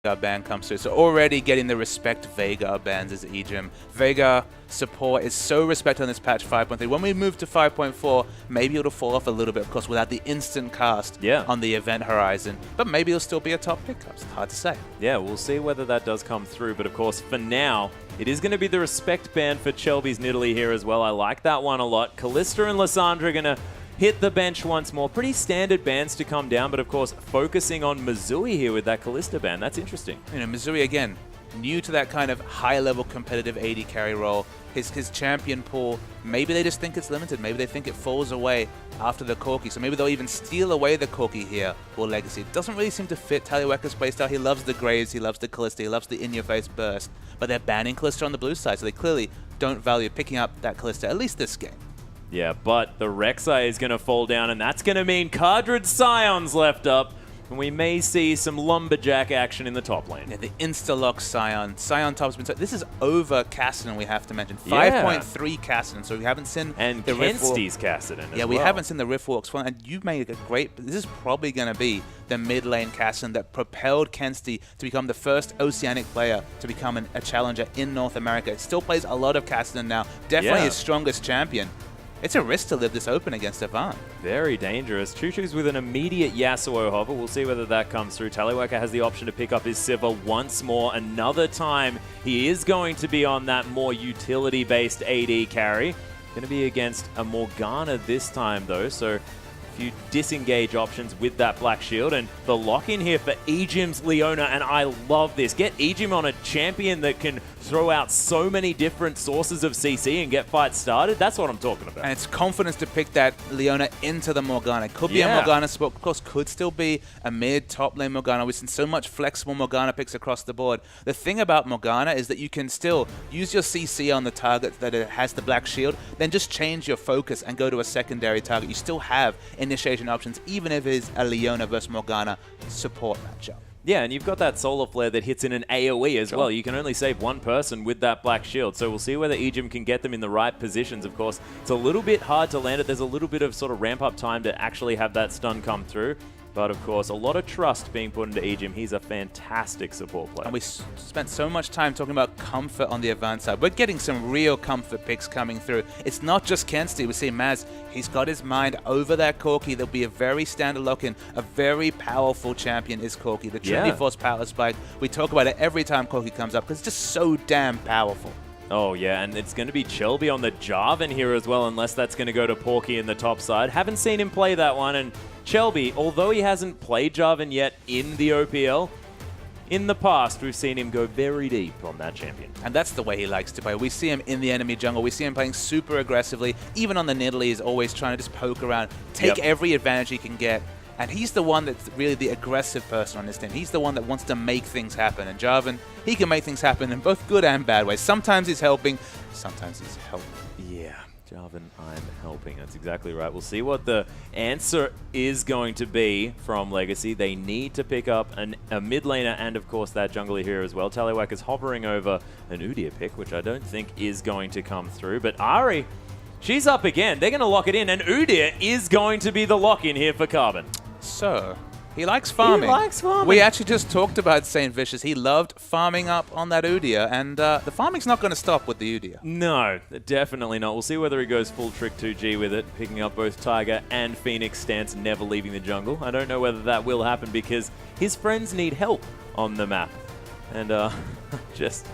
Vanguard ban comes through. So already getting the respect Veigar bans as Ejim. Veigar support is so respected on this patch 5.3. When we move to 5.4, maybe it'll fall off a little bit, of course, without the instant cast on the event horizon. But maybe it'll still be a top pickup. It's hard to say. Yeah, we'll see whether that does come through. But of course, for now, it is going to be the respect ban for Chelby's Nidalee here as well. I like that one a lot. Kalista and Lissandra are going to hit the bench once more. Pretty standard bans to come down, but of course, focusing on Missouri here with that Kalista ban. That's interesting. You know, Missouri, again, new to that kind of high-level competitive AD carry role. His champion pool, maybe they just think it's limited. Maybe they think it falls away after the Corki. So maybe they'll even steal away the Corki here for Legacy. It doesn't really seem to fit Tallywackers' playstyle. He loves the Graves, he loves the Kalista, he loves the in-your-face burst. But they're banning Kalista on the blue side, so they clearly don't value picking up that Kalista, at least this game. Yeah, but the Rek'Sai is going to fall down, and that's going to mean Cardred Scion's left up. And we may see some Lumberjack action in the top lane. Yeah, the insta-lock Scion. Scion top's been... This is over Kassadin, we have to mention. 5.3 Kassadin, so we haven't seen and the Kensty's Kassadin as well. Yeah, we haven't seen the Riftwalks. And you made a great... This is probably going to be the mid-lane Kassadin that propelled Kensty to become the first Oceanic player to become a challenger in North America. It still plays a lot of Kassadin now. Definitely his strongest champion. It's a risk to live this open against Avant. Very dangerous. Choo-Choo's with an immediate Yasuo hover. We'll see whether that comes through. Tallywacker has the option to pick up his Sivir once more. Another time, he is going to be on that more utility-based AD carry. Going to be against a Morgana this time, though, so a few disengage options with that Black Shield. And the lock-in here for Ejim's Leona, and I love this. Get Ejim on a champion that can throw out so many different sources of CC and get fights started. That's what I'm talking about. And it's confidence to pick that Leona into the Morgana. Could be a Morgana spot, of course, could still be a mid-top lane Morgana. We've seen so much flexible Morgana picks across the board. The thing about Morgana is that you can still use your CC on the target that it has the Black Shield, then just change your focus and go to a secondary target. You still have initiation options, even if it is a Leona versus Morgana support matchup. Yeah, and you've got that Solar Flare that hits in an AoE as well. You can only save one person with that Black Shield, so we'll see whether Ejim can get them in the right positions. Of course, it's a little bit hard to land it. There's a little bit of sort of ramp-up time to actually have that stun come through. But of course, a lot of trust being put into Ejim. He's a fantastic support player. And we spent so much time talking about comfort on the Avant side. We're getting some real comfort picks coming through. It's not just Kensty. We see Maz. He's got his mind over that Corki. There'll be a very standard lock-in. A very powerful champion is Corki. The Trinity Force Power Spike. We talk about it every time Corki comes up because it's just so damn powerful. Oh, yeah, and it's going to be Chelby on the Jarvan here as well, unless that's going to go to Porky in the top side. Haven't seen him play that one, and Chelby, although he hasn't played Jarvan yet in the OPL, in the past, we've seen him go very deep on that champion. And that's the way he likes to play. We see him in the enemy jungle. We see him playing super aggressively. Even on the Nidalee, he's always trying to just poke around, take every advantage he can get. And he's the one that's really the aggressive person on this team. He's the one that wants to make things happen. And Jarvan, he can make things happen in both good and bad ways. Sometimes he's helping, sometimes he's helping. Yeah, Jarvan, I'm helping. That's exactly right. We'll see what the answer is going to be from Legacy. They need to pick up a mid laner and, of course, that jungler here as well. Tallywack is hovering over an Udyr pick, which I don't think is going to come through. But Ahri, she's up again. They're going to lock it in, and Udyr is going to be the lock-in here for Carbon. So, he likes farming. He likes farming. We actually just talked about St. Vicious. He loved farming up on that Udyr, and the farming's not going to stop with the Udyr. No, definitely not. We'll see whether he goes full Trick 2G with it, picking up both Tiger and Phoenix stance, never leaving the jungle. I don't know whether that will happen because his friends need help on the map. And just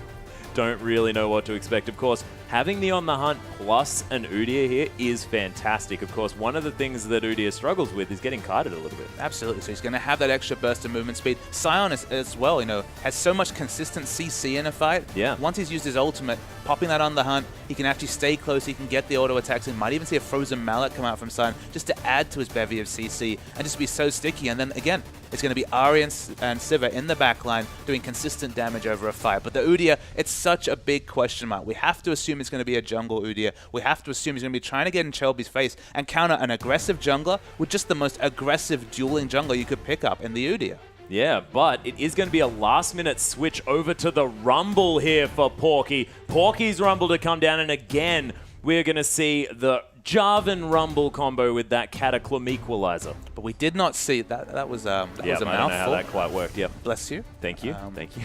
don't really know what to expect. Of course, having the On the Hunt plus an Udyr here is fantastic. Of course, one of the things that Udyr struggles with is getting kited a little bit. Absolutely. So he's going to have that extra burst of movement speed. Scion as well, you know, has so much consistent CC in a fight. Yeah. Once he's used his ultimate, popping that On the Hunt, he can actually stay close. He can get the auto attacks in. Might even see a Frozen Mallet come out from Scion just to add to his bevy of CC and just be so sticky. And then again, it's going to be Ahri and Sivir in the backline doing consistent damage over a fight. But the Udyr, it's such a big question mark. We have to assume it's going to be a jungle Udyr. We have to assume he's going to be trying to get in Chelby's face and counter an aggressive jungler with just the most aggressive dueling jungler you could pick up in the Udyr. Yeah, but it is going to be a last-minute switch over to the Rumble here for Porky. Porky's Rumble to come down, and again, we're going to see the Jarvan Rumble combo with that Cataclysm Equalizer. But we did not see that. That was a mouthful. I don't know how that quite worked. Yep. Bless you. Thank you. Thank you.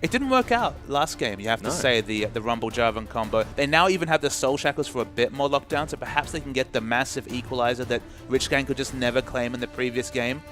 It didn't work out last game, you have to say, the Rumble Jarvan combo. They now even have the Soul Shackles for a bit more lockdown, so perhaps they can get the massive equalizer that Rich Gang could just never claim in the previous game.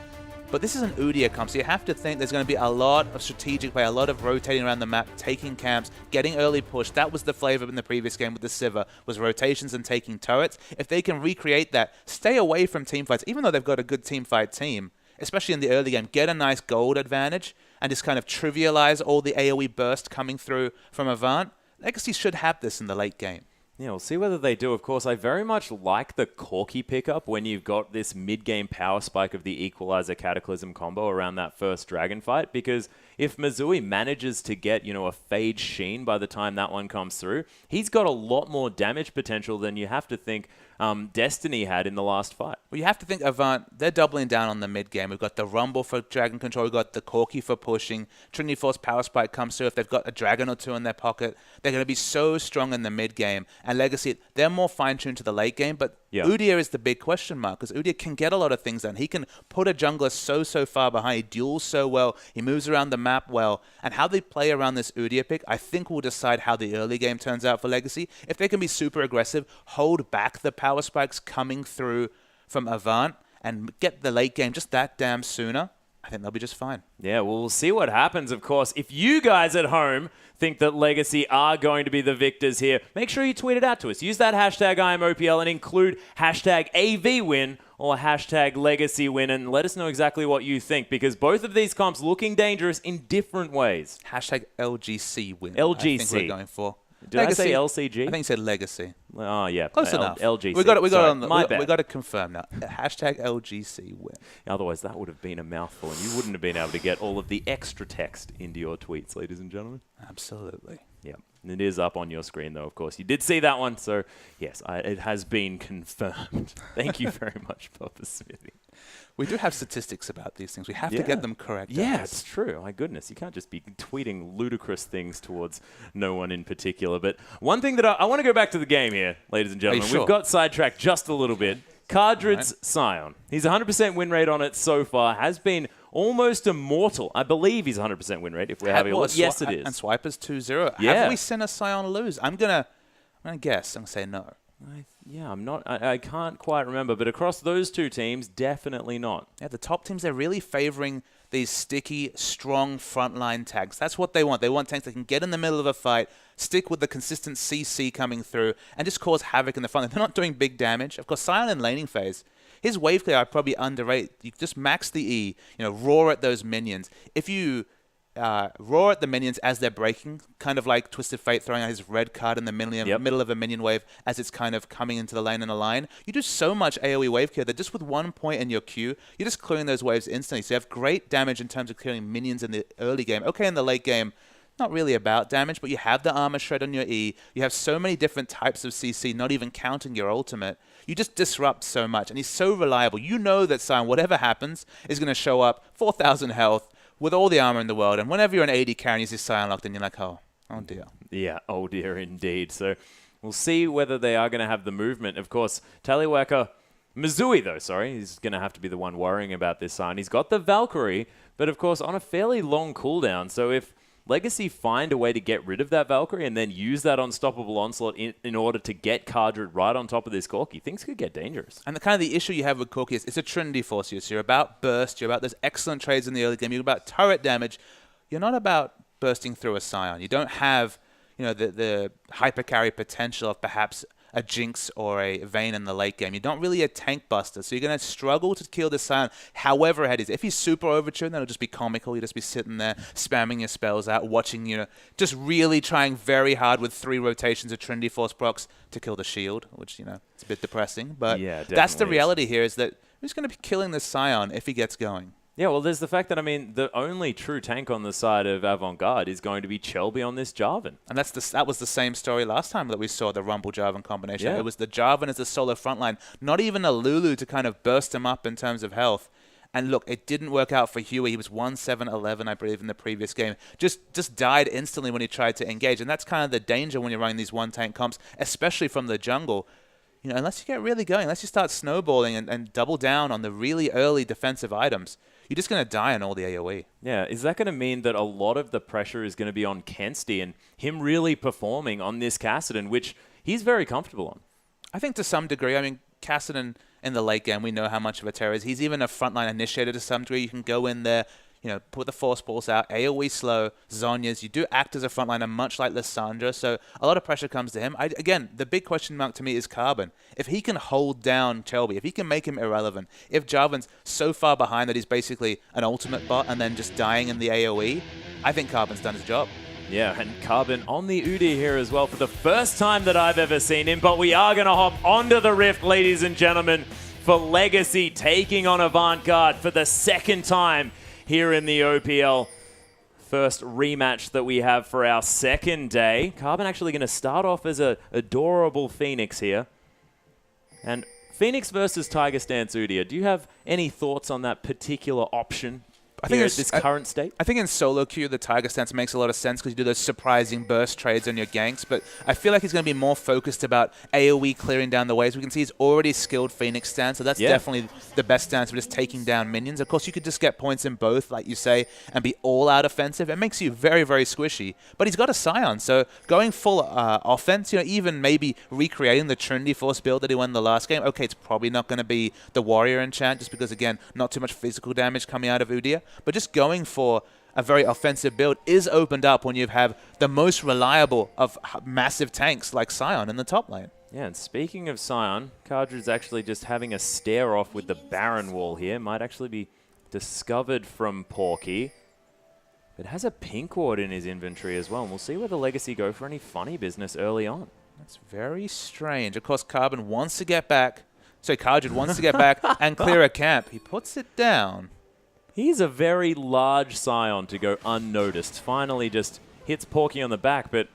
But this is an Udyr comp, so you have to think there's going to be a lot of strategic play, a lot of rotating around the map, taking camps, getting early push. That was the flavor in the previous game with the Sivir, was rotations and taking turrets. If they can recreate that, stay away from teamfights, even though they've got a good teamfight team, especially in the early game, get a nice gold advantage and just kind of trivialize all the AoE burst coming through from Avant. Legacy should have this in the late game. Yeah, we'll see whether they do. Of course, I very much like the Corki pickup when you've got this mid-game power spike of the Equalizer Cataclysm combo around that first dragon fight, because if Misui manages to get, a Phage Sheen by the time that one comes through, he's got a lot more damage potential than you have to think Destiny had in the last fight. Well, you have to think Avant, they're doubling down on the mid-game. We've got the Rumble for Dragon Control, we've got the Corki for pushing, Trinity Force Power Spike comes through. If they've got a Dragon or two in their pocket, they're going to be so strong in the mid-game. And Legacy, they're more fine-tuned to the late game, but Udyr is the big question mark, because Udyr can get a lot of things done. He can put a jungler so far behind. He duels so well. He moves around the map well. And how they play around this Udyr pick, I think will decide how the early game turns out for Legacy. If they can be super aggressive, hold back the power spikes coming through from Avant, and get the late game just that damn sooner, I think they'll be just fine. Yeah, well, we'll see what happens, of course. If you guys at home think that Legacy are going to be the victors here, make sure you tweet it out to us. Use that hashtag IMOPL and include hashtag AVWin or hashtag LegacyWin, and let us know exactly what you think, because both of these comps looking dangerous in different ways. Hashtag LGC win. LGC. I think we're going for. Did Legacy. I say LCG? I think you said Legacy. Oh, yeah. Close enough. LGC. We got it on the, my bad. We got to confirm now. Hashtag LGC win. Otherwise, that would have been a mouthful, and you wouldn't have been able to get all of the extra text into your tweets, ladies and gentlemen. Absolutely. Yeah. It is up on your screen, though, of course. You did see that one, so yes, it has been confirmed. Thank you very much, Papa Smithy. We do have statistics about these things. We have to get them correct. Yeah, it's true. My goodness, you can't just be tweeting ludicrous things towards no one in particular. But one thing that I want to go back to the game here, ladies and gentlemen. Sure? We've got sidetracked just a little bit. Cardred's Scion. He's 100% win rate on it so far. Has been almost immortal. I believe he's 100% win rate if we're having a look. Yes, it is. And Swiper's 2-0. Yeah. Have we seen a Scion lose? I'm gonna guess. I'm going to say no. I can't quite remember, but across those two teams, definitely not. Yeah, the top teams, they're really favoring these sticky, strong frontline tanks. That's what they want. They want tanks that can get in the middle of a fight, stick with the consistent CC coming through, and just cause havoc in the front. They're not doing big damage. Of course, Scion in laning phase, his wave clear I probably underrate. You just max the E, roar at those minions. If you roar at the minions as they're breaking, kind of like Twisted Fate throwing out his red card in the middle of a minion wave as it's kind of coming into the lane in a line. You do so much AoE wave clear that just with 1 point in your queue, you're just clearing those waves instantly. So you have great damage in terms of clearing minions in the early game. Okay, in the late game, not really about damage, but you have the armor shred on your E. You have so many different types of CC, not even counting your ultimate. You just disrupt so much, and he's so reliable. You know that Scion, whatever happens, is going to show up 4,000 health, with all the armor in the world, and whenever you're an AD carry and you see Scion locked in, you're like, oh dear. Yeah, oh dear indeed. So we'll see whether they are going to have the movement. Of course, Tallywacker, Misui though, he's going to have to be the one worrying about this Scion. He's got the Valkyrie, but of course on a fairly long cooldown, so if Legacy find a way to get rid of that Valkyrie and then use that unstoppable onslaught in order to get Cardred right on top of this Corki, things could get dangerous. And the issue you have with Corki is it's a Trinity Force use. You're about burst, you're about those excellent trades in the early game, you're about turret damage. You're not about bursting through a Scion. You don't have the hyper carry potential of perhaps a Jinx or a Vayne in the late game. You're not really a tank buster, so you're going to struggle to kill the Scion however ahead is. If he's super overtuned, then it'll just be comical. You'll just be sitting there spamming your spells out, watching, just really trying very hard with 3 rotations of Trinity Force procs to kill the shield, which, it's a bit depressing. But that's the reality here, is that who's going to be killing the Scion if he gets going? Yeah, well, there's the fact that, the only true tank on the side of Avant Garde is going to be Chelby on this Jarvan. And that was the same story last time that we saw the Rumble-Jarvan combination. Yeah. It was the Jarvan as a solo frontline, not even a Lulu to kind of burst him up in terms of health. And look, it didn't work out for Huey. He was 1-7-11, I believe, in the previous game. Just died instantly when he tried to engage. And that's kind of the danger when you're running these one-tank comps, especially from the jungle. you know, unless you get really going, unless you start snowballing and double down on the really early defensive items, you're just going to die on all the AoE. Yeah, is that going to mean that a lot of the pressure is going to be on Kensti and him really performing on this Kassadin, which he's very comfortable on? I think to some degree. I mean, Kassadin in the late game, we know how much of a terror is. He's even a frontline initiator to some degree. You can go in there, you know, put the force balls out, AoE slow, Zhonya's. You do act as a frontliner, much like Lissandra, so a lot of pressure comes to him. Again, the big question mark to me is Carbon. If he can hold down Chelby, if he can make him irrelevant, if Jarvan's so far behind that he's basically an ultimate bot and then just dying in the AoE, I think Carbon's done his job. Yeah, and Carbon on the Udi here as well for the first time that I've ever seen him, but we are going to hop onto the Rift, ladies and gentlemen, for Legacy taking on Avant Garde for the second time here in the OPL. First rematch that we have for our second day. Carbon actually going to start off as a adorable Phoenix here. And Phoenix versus Tiger Stance Udyr. Do you have any thoughts on that particular option? I think it's this current state? I think in solo queue, the Tiger Stance makes a lot of sense because you do those surprising burst trades on your ganks, but I feel like he's going to be more focused about AoE clearing down the waves. We can see he's already skilled Phoenix stance, so that's definitely the best stance for just taking down minions. Of course, you could just get points in both, like you say, and be all-out offensive. It makes you very, very squishy, but he's got a Scion, so going full offense, you know, even maybe recreating the Trinity Force build that he won the last game, okay, it's probably not going to be the Warrior enchant just because, again, not too much physical damage coming out of Udyr. But just going for a very offensive build is opened up when you have the most reliable of massive tanks like Scion in the top lane. Yeah, and speaking of Scion, Cardrid's actually just having a stare off with the Baron wall here. Might actually be discovered from Porky. It has a pink ward in his inventory as well, and we'll see where the Legacy go for any funny business early on. That's very strange. Of course, Carbon wants to get back. So Cardrid wants to get back and clear a camp. He puts it down. He's a very large Scion to go unnoticed. Finally just hits Porky on the back, but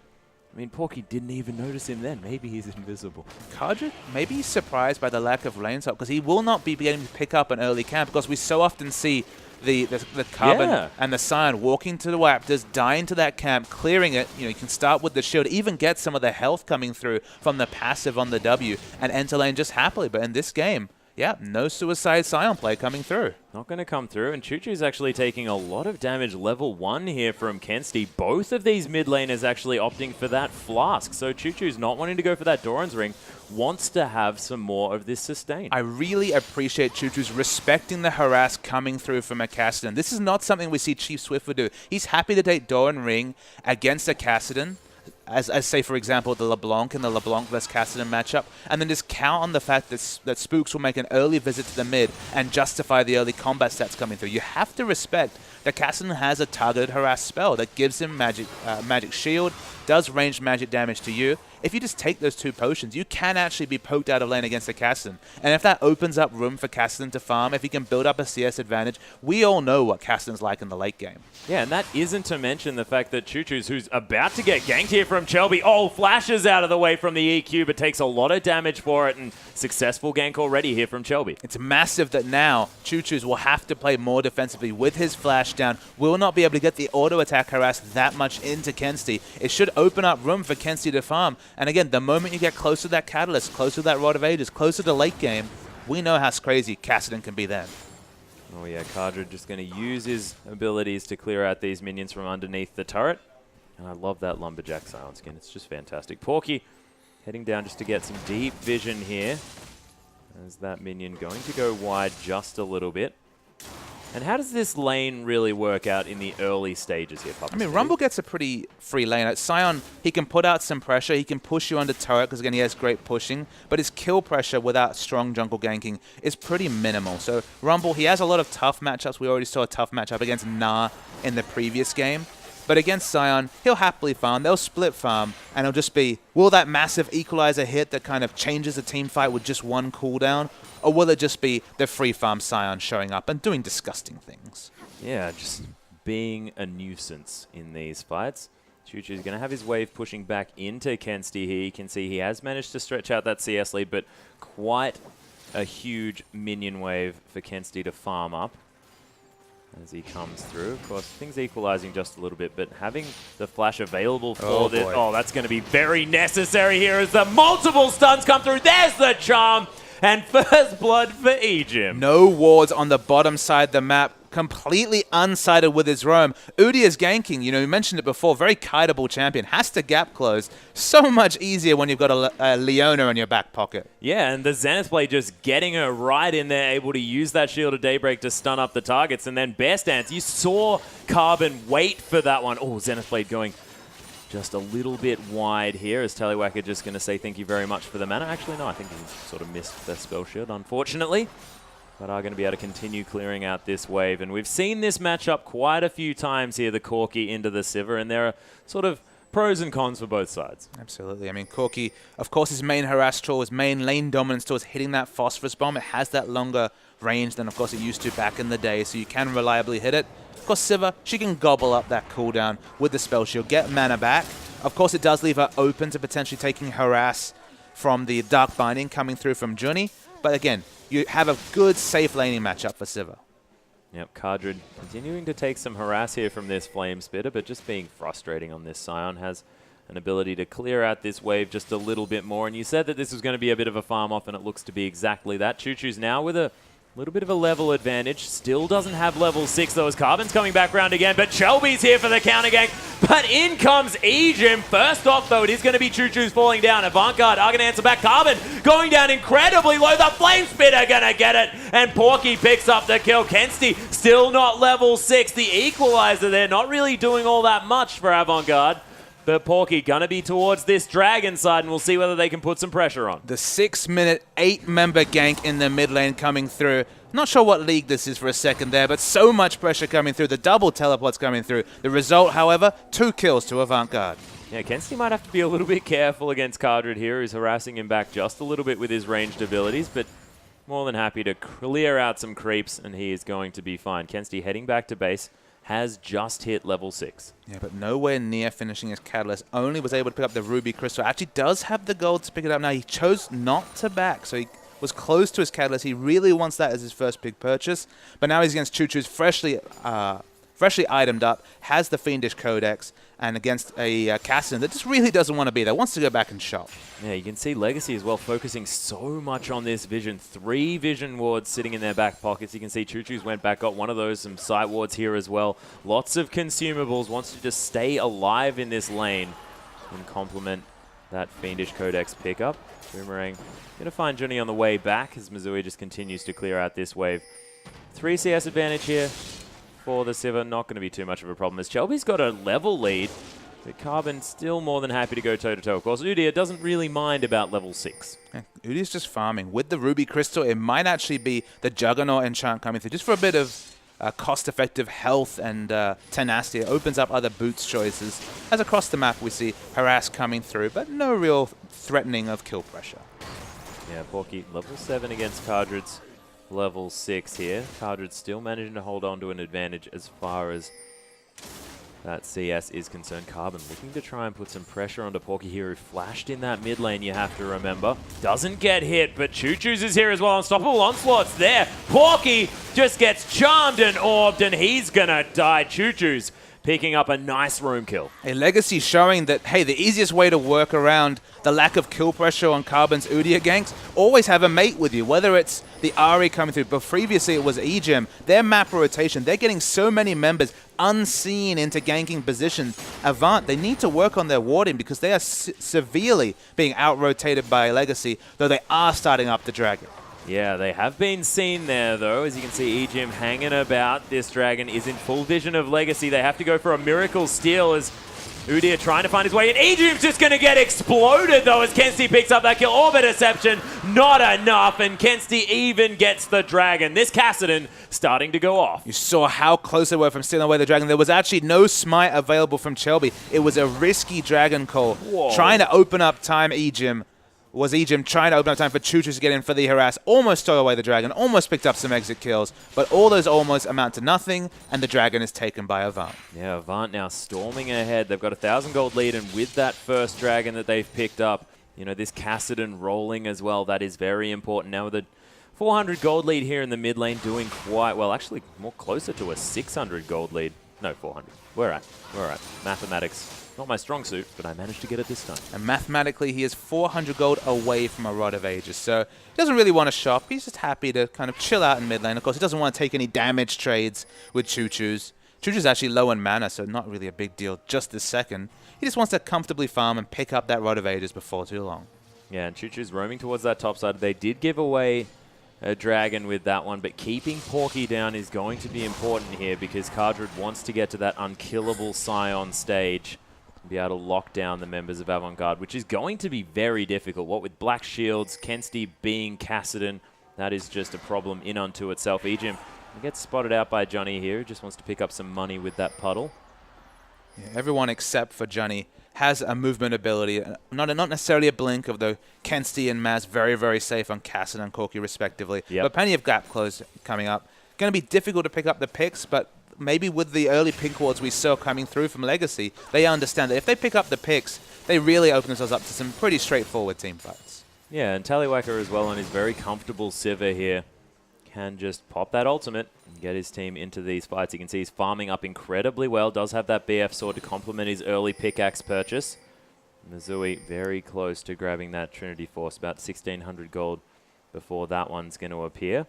I mean, Porky didn't even notice him then. Maybe he's invisible. Cardrid, maybe he's surprised by the lack of lane swap because he will not be getting to pick up an early camp because we so often see the Carbon and the Scion walking to the Raptors, dying to that camp, clearing it. You know, you can start with the shield, even get some of the health coming through from the passive on the W and enter lane just happily. But in this game, yeah, no suicide Scion play coming through. Not going to come through, and Chuchu's actually taking a lot of damage level 1 here from Kensti. Both of these mid laners actually opting for that flask, so Chuchu's not wanting to go for that Doran's ring, wants to have some more of this sustain. I really appreciate Chuchu's respecting the harass coming through from a Kassadin. This is not something we see Chief Swift would do. He's happy to take Doran ring against a Kassadin, as say, for example, the LeBlanc and the LeBlanc vs. Kassadin matchup, and then just count on the fact that Spooks will make an early visit to the mid and justify the early combat stats coming through. You have to respect that Kassadin has a targeted harass spell that gives him magic shield, does ranged magic damage to you. If you just take those 2 potions, you can actually be poked out of lane against a Kassadin. And if that opens up room for Kassadin to farm, if he can build up a CS advantage, we all know what Kassadin's like in the late game. Yeah, and that isn't to mention the fact that Chuchu's, who's about to get ganked here from Chelby, flashes out of the way from the EQ, but takes a lot of damage for it, and successful gank already here from Chelby. It's massive that now Chuchu's will have to play more defensively with his flash down, will not be able to get the auto attack harass that much into Kensti. It should open up room for Kensti to farm. And again, the moment you get closer to that Catalyst, closer to that Rod of Ages, closer to late game, we know how crazy Kassadin can be then. Oh yeah, Cardrid just going to use his abilities to clear out these minions from underneath the turret. And I love that Lumberjack Silent Skin. It's just fantastic. Porky heading down just to get some deep vision here. As that minion going to go wide just a little bit. And how does this lane really work out in the early stages here, Papa? I mean, Rumble gets a pretty free lane. At Scion, he can put out some pressure. He can push you under turret because, again, he has great pushing. But his kill pressure without strong jungle ganking is pretty minimal. So Rumble, he has a lot of tough matchups. We already saw a tough matchup against Na in the previous game. But against Scion, he'll happily farm. They'll split farm, and it'll just be, will that massive equalizer hit that kind of changes the team fight with just one cooldown? Or will it just be the free farm Scion showing up and doing disgusting things? Yeah, just being a nuisance in these fights. Chuchu's going to have his wave pushing back into Kensti here. You can see he has managed to stretch out that CS lead, but quite a huge minion wave for Kensti to farm up. as he comes through. Of course, things equalizing just a little bit, but having the flash available for this, that's going to be very necessary here as the multiple stuns come through. There's the charm, and first blood for Ejim. No wards on the bottom side of the map. Completely unsided with his roam. Udi is ganking. You know, you mentioned it before. Very kiteable champion. Has to gap close. So much easier when you've got a Leona in your back pocket. Yeah, and the Zenith Blade just getting her right in there, able to use that Shield of Daybreak to stun up the targets. And then Bear Stance, you saw Carbon wait for that one. Oh, Zenith Blade going just a little bit wide here. Is Tallywhacker just going to say thank you very much for the mana? Actually, no, I think he sort of missed the spell shield, unfortunately. But are going to be able to continue clearing out this wave. And we've seen this matchup quite a few times here, the Corki into the Sivir, and there are sort of pros and cons for both sides. Absolutely. I mean, Corki, of course, his main harass tool, his main lane dominance tool is hitting that Phosphorus Bomb. It has that longer range than, of course, it used to back in the day, so you can reliably hit it. Of course, Sivir, she can gobble up that cooldown with the spell shield, get mana back. Of course, it does leave her open to potentially taking harass from the Dark Binding coming through from Juni. But again, you have a good, safe laning matchup for Sivir. Yep, Cardred continuing to take some harass here from this Flame Spitter, but just being frustrating on this Scion. Has an ability to clear out this wave just a little bit more. And you said that this was going to be a bit of a farm off, and it looks to be exactly that. Choo Choo's now with a little bit of a level advantage. Still doesn't have level 6, though, as Carbon's coming back round again. But Shelby's here for the counter gank. But in comes Ejim. First off, though, it is going to be Choo Choo's falling down. Avant Garde are going to answer back. Carbon going down incredibly low. The Flame Spitter going to get it. And Porky picks up the kill. Kensti still not level 6. The equalizer there, not really doing all that much for Avant Garde. But Porky going to be towards this Dragon side, and we'll see whether they can put some pressure on. The 6-minute, 8-member gank in the mid lane coming through. Not sure what league this is for a second there, but so much pressure coming through. The double teleports coming through. The result, however, 2 kills to Avant Garde. Yeah, Kensti might have to be a little bit careful against Cardred here. He's harassing him back just a little bit with his ranged abilities, but more than happy to clear out some creeps, and he is going to be fine. Kensti heading back to base. Has just hit level 6. Yeah, but nowhere near finishing his Catalyst. Only was able to pick up the Ruby Crystal. Actually does have the gold to pick it up now. He chose not to back, so he was close to his Catalyst. He really wants that as his first big purchase. But now he's against Choo Choo's freshly itemed up, has the Fiendish Codex, and against a Cassidon that just really doesn't want to be there, wants to go back and shop. Yeah, you can see Legacy as well focusing so much on this vision. 3 vision wards sitting in their back pockets. You can see Choo Choo's went back, got one of those, some sight wards here as well. Lots of consumables, wants to just stay alive in this lane and complement that Fiendish Codex pickup. Boomerang going to find Johnny on the way back as Missouri just continues to clear out this wave. 3 CS advantage here for the Sivir, not going to be too much of a problem as Shelby's got a level lead, but Carbon still more than happy to go toe-to-toe. Of course, Udyr doesn't really mind about level 6. Yeah, Udyr's just farming. With the Ruby Crystal, it might actually be the Juggernaut enchant coming through, just for a bit of cost-effective health and tenacity. It opens up other boots choices. As across the map we see Harass coming through, but no real threatening of kill pressure. Yeah, Porky level 7 against Cardred's level 6 here. Cardred still managing to hold on to an advantage as far as that CS is concerned. Carbon looking to try and put some pressure onto Porky here, who flashed in that mid lane, you have to remember. Doesn't get hit, but Choo Choo's is here as well. Unstoppable Onslaught's there. Porky just gets charmed and orbed, and he's gonna die. Choo Choo's picking up a nice roam kill. A Legacy showing that, hey, the easiest way to work around the lack of kill pressure on Carbon's Udyr ganks, always have a mate with you, whether it's the Ahri coming through, but previously it was Ejim. Their map rotation, they're getting so many members unseen into ganking positions. Avant, they need to work on their warding because they are severely being out-rotated by Legacy, though they are starting up the Dragon. Yeah, they have been seen there, though. As you can see, Ejim hanging about. This Dragon is in full vision of Legacy. They have to go for a Miracle Steal as Udyr trying to find his way in. Ejim's just going to get exploded, though, as Kensti picks up that kill. Orbit Deception, not enough, and Kensti even gets the Dragon. This Cassidon starting to go off. You saw how close they were from stealing away the Dragon. There was actually no smite available from Shelby. It was a risky Dragon call. Whoa. Trying to open up time, Ejim trying to open up time for Choo Choo to get in for the harass. Almost stole away the Dragon, almost picked up some exit kills, but all those almost amount to nothing, and the Dragon is taken by Avant. Yeah, Avant now storming ahead. They've got a 1,000 gold lead, and with that first Dragon that they've picked up, you know, this Cassidon rolling as well, that is very important. Now with the 400 gold lead here in the mid lane, doing quite well. Actually, more closer to a 600 gold lead. No, 400. We're at. Mathematics. Not my strong suit, but I managed to get it this time. And mathematically, he is 400 gold away from a Rod of Ages. So he doesn't really want to shop. He's just happy to kind of chill out in mid lane. Of course, he doesn't want to take any damage trades with Choo-Choo's. Choo-Choo's actually low in mana, so not really a big deal just this second. He just wants to comfortably farm and pick up that Rod of Ages before too long. Yeah, and Choo-Choo's roaming towards that top side. They did give away a dragon with that one, but keeping Porky down is going to be important here because Cardred wants to get to that unkillable Scion stage and be able to lock down the members of Avant Garde, which is going to be very difficult. What with Black Shields, Kensti being Kassadin, that is just a problem in unto itself. Ejim gets spotted out by Johnny here, who just wants to pick up some money with that puddle. Yeah, everyone except for Johnny has a movement ability, not necessarily a blink, of the Kensti and Maz very, very safe on Kassadin and Corki respectively. Yep. But plenty of gap close coming up. Going to be difficult to pick up the picks, but maybe with the early pink wards we saw coming through from Legacy, they understand that if they pick up the picks, they really open themselves up to some pretty straightforward team fights. Yeah, and Tallywacker as well on his very comfortable Sivir here can just pop that ultimate and get his team into these fights. You can see he's farming up incredibly well, does have that BF sword to complement his early pickaxe purchase. Mizui very close to grabbing that Trinity Force, about 1,600 gold before that one's going to appear.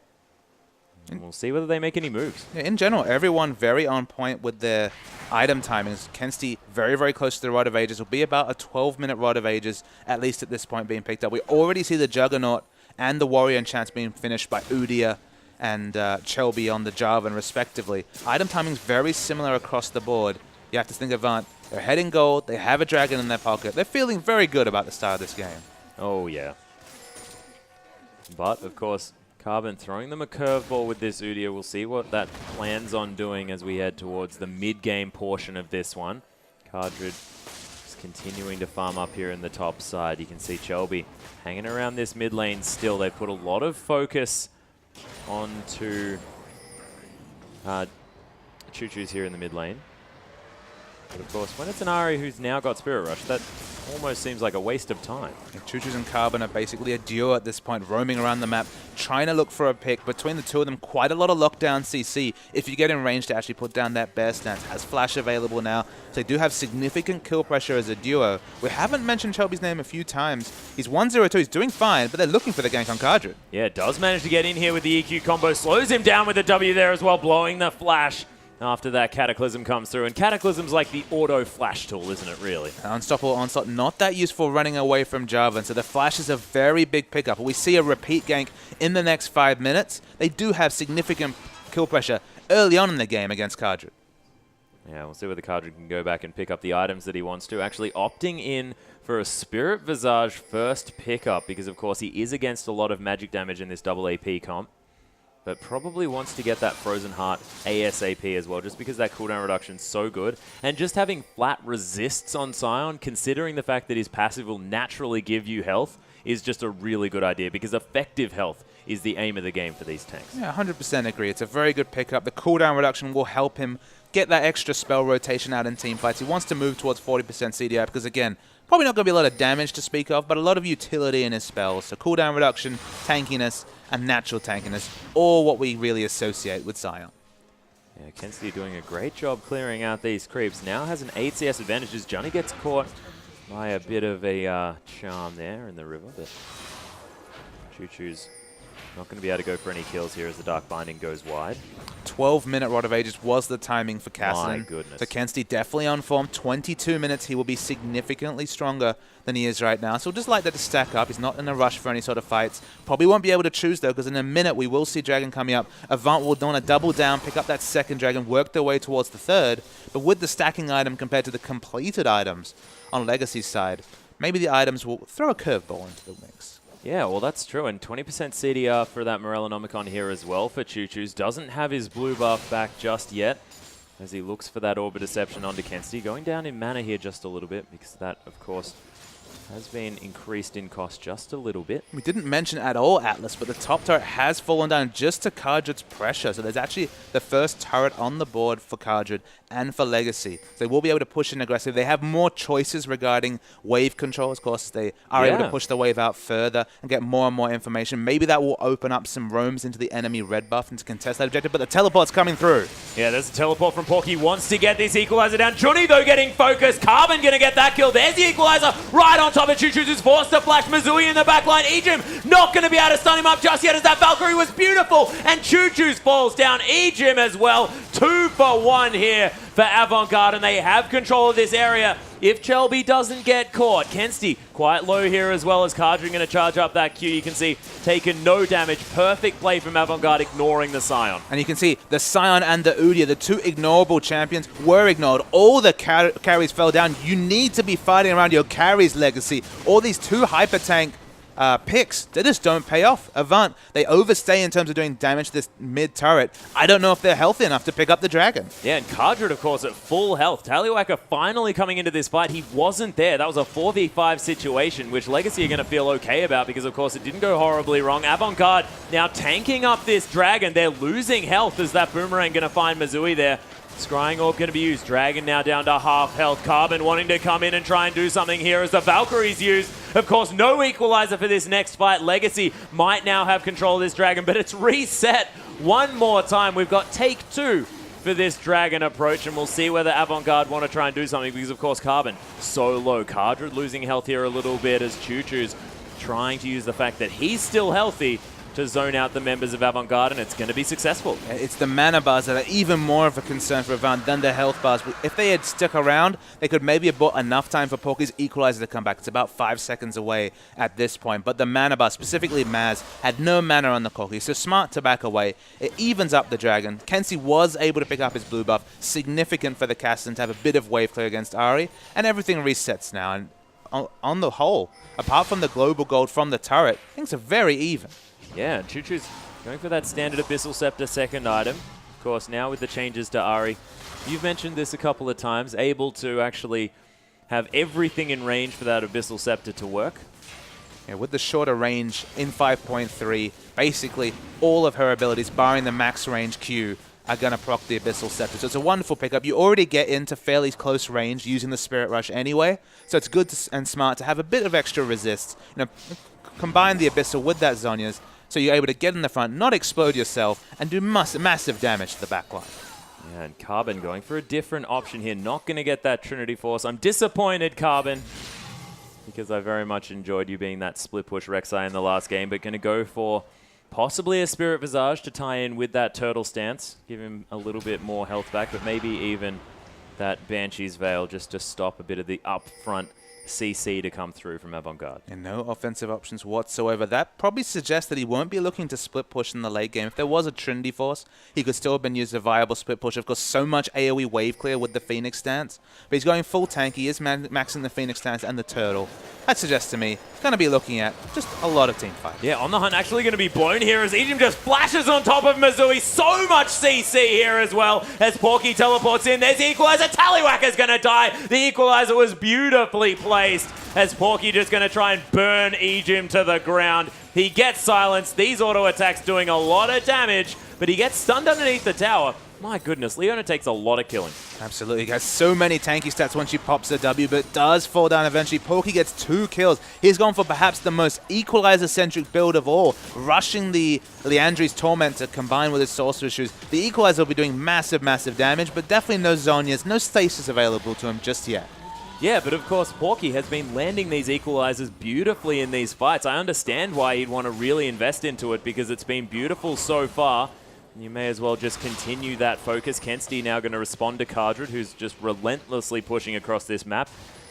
And we'll see whether they make any moves. Yeah, in general, everyone very on point with their item timings. Kensti very, very close to the Rod of Ages. Will be about a 12-minute Rod of Ages, at least at this point, being picked up. We already see the Juggernaut and the Warrior Enchants being finished by Udyr and Chelby on the Jarvan, respectively. Item timing's very similar across the board. You have to think of Avant. They're heading gold. They have a dragon in their pocket. They're feeling very good about the start of this game. Oh, yeah. But, of course, Carbon throwing them a curveball with this Udyr. We'll see what that plans on doing as we head towards the mid-game portion of this one. Cardred is continuing to farm up here in the top side. You can see Chelby hanging around this mid lane still. They put a lot of focus onto Choo-Choo's here in the mid lane. But of course, when it's an Ahri who's now got Spirit Rush, that almost seems like a waste of time. Yeah, Choo-Choo's and Carbon are basically a duo at this point, roaming around the map, trying to look for a pick. Between the two of them, quite a lot of lockdown CC. If you get in range to actually put down that bear stance, has Flash available now. So they do have significant kill pressure as a duo. We haven't mentioned Shelby's name a few times. He's 1-0-2, he's doing fine, but they're looking for the gank on Cardred. Yeah, does manage to get in here with the EQ combo. Slows him down with the W there as well, blowing the Flash after that Cataclysm comes through. And Cataclysm's like the auto flash tool, isn't it, really? Unstoppable Onslaught, not that useful running away from Jarvan, so the flash is a very big pickup. We see a repeat gank in the next 5 minutes. They do have significant kill pressure early on in the game against Cardred. Yeah, we'll see whether Cardred can go back and pick up the items that he wants to. Actually opting in for a Spirit Visage first pickup because, of course, he is against a lot of magic damage in this double AP comp. But probably wants to get that Frozen Heart ASAP as well, just because that cooldown reduction's so good. And just having flat resists on Scion, considering the fact that his passive will naturally give you health, is just a really good idea, because effective health is the aim of the game for these tanks. Yeah, 100% agree. It's a very good pickup. The cooldown reduction will help him get that extra spell rotation out in team fights. He wants to move towards 40% CDI because, again, probably not going to be a lot of damage to speak of, but a lot of utility in his spells. So cooldown reduction, tankiness, and natural tankiness, all what we really associate with Scion. Yeah, Kensti doing a great job clearing out these creeps. Now has an 8 CS advantage as Johnny gets caught by a bit of a charm there in the river, but Choo-Choo's not going to be able to go for any kills here as the Dark Binding goes wide. 12-minute Rod of Ages was the timing for Kassadin. My goodness. So Kensti definitely on form. 22 minutes, he will be significantly stronger than he is right now. So we'll just like that to stack up. He's not in a rush for any sort of fights. Probably won't be able to choose, though, because in a minute we will see Dragon coming up. Avant will want to double down, pick up that second Dragon, work their way towards the third. But with the stacking item compared to the completed items on Legacy's side, maybe the items will throw a curveball into the mix. Yeah, well, that's true. And 20% CDR for that Morellonomicon here as well for Choo-Choo's. Doesn't have his blue buff back just yet as he looks for that Orb of Deception onto Kensti. Going down in mana here just a little bit because that, of course, has been increased in cost just a little bit. We didn't mention at all Atlas, but the top turret has fallen down just to Cardred's pressure. So there's actually the first turret on the board for Cardred and for Legacy. So they will be able to push in aggressive. They have more choices regarding wave control. Of course, they are able to push the wave out further and get more and more information. Maybe that will open up some roams into the enemy red buff and to contest that objective, but the teleport's coming through. Yeah, there's a teleport from Porky. Wants to get this equalizer down. Johnny, though, getting focused. Carbon going to get that kill. There's the equalizer right on top of Choo Choo's, who's forced to flash Missouri in the backline. Ejim not going to be able to stun him up just yet, as that Valkyrie was beautiful. And Choo Choo's falls down. Ejim as well. 2 for 1 here for Avant Garde, and they have control of this area if Chelby doesn't get caught. Kensty quite low here, as well as Cardred going to charge up that Q. You can see taking no damage. Perfect play from Avant Garde, ignoring the Scion. And you can see the Scion and the Udyr, the two ignorable champions, were ignored. All the carries fell down. You need to be fighting around your carries, Legacy. All these two hyper tank picks, they just don't pay off. Avant, they overstay in terms of doing damage to this mid turret. I don't know if they're healthy enough to pick up the dragon. Yeah, and Cardred, of course, at full health. Tallywacker finally coming into this fight. He wasn't there. That was a 4v5 situation, which Legacy are going to feel okay about because, of course, it didn't go horribly wrong. Avant Garde now tanking up this dragon. They're losing health as that boomerang going to find Missouri there. Scrying Orb going to be used. Dragon now down to half health. Carbon wanting to come in and try and do something here as the Valkyrie's used. Of course, no equalizer for this next fight. Legacy might now have control of this dragon, but it's reset one more time. We've got take 2 for this dragon approach, and we'll see whether Avant Garde want to try and do something because, of course, Carbon so low. Cardred losing health here a little bit as Choo Choo's trying to use the fact that he's still healthy to zone out the members of Avant Garde, and it's going to be successful. It's the mana bars that are even more of a concern for Avant than the health bars. If they had stuck around, they could maybe have bought enough time for Porky's equalizer to come back. It's about 5 seconds away at this point. But the mana bar, specifically Maz, had no mana on the Corki, so smart to back away. It evens up the dragon. Kenzie was able to pick up his blue buff, significant for the Castan to have a bit of wave clear against Ahri, and everything resets now. And on the whole, apart from the global gold from the turret, things are very even. Yeah, Choo Choo's going for that standard Abyssal Scepter second item. Of course, now with the changes to Ahri, you've mentioned this a couple of times, able to actually have everything in range for that Abyssal Scepter to work. Yeah, with the shorter range in 5.3, basically all of her abilities, barring the max range Q, are going to proc the Abyssal Scepter. So it's a wonderful pickup. You already get into fairly close range using the Spirit Rush anyway, so it's good and smart to have a bit of extra resist. You know, combine the Abyssal with that Zhonya's, so you're able to get in the front, not explode yourself, and do massive damage to the backline. Yeah, and Carbon going for a different option here. Not going to get that Trinity Force. I'm disappointed, Carbon, because I very much enjoyed you being that split push Rek'Sai in the last game, but going to go for possibly a Spirit Visage to tie in with that Turtle Stance, give him a little bit more health back, but maybe even that Banshee's Veil just to stop a bit of the upfront CC to come through from Avant Garde. And no offensive options whatsoever. That probably suggests that he won't be looking to split push in the late game. If there was a Trinity Force, he could still have been used as a viable split push. Of course, so much AoE wave clear with the Phoenix stance. But he's going full tank. He is maxing the Phoenix stance and the Turtle. That suggests to me he's going to be looking at just a lot of team fight. Yeah, on the hunt actually going to be blown here as Ejim just flashes on top of Missouri. So much CC here as well as Porky teleports in. There's the equalizer. Tallywhacker's going to die. The equalizer was beautifully placed as Porky just going to try and burn Ejim to the ground. He gets silenced. These auto attacks doing a lot of damage, but he gets stunned underneath the tower. My goodness, Leona takes a lot of killing. Absolutely, guys. So many tanky stats once she pops a W, but does fall down eventually. Porky gets 2 kills. He's gone for perhaps the most equalizer-centric build of all, rushing the Leandri's Tormentor combined with his Sorcerer's Shoes. The equalizer will be doing massive damage, but definitely no Zhonya's, no stasis available to him just yet. Yeah, but of course, Porky has been landing these equalizers beautifully in these fights. I understand why he'd want to really invest into it because it's been beautiful so far. You may as well just continue that focus. Kensty now going to respond to Cardred, who's just relentlessly pushing across this map.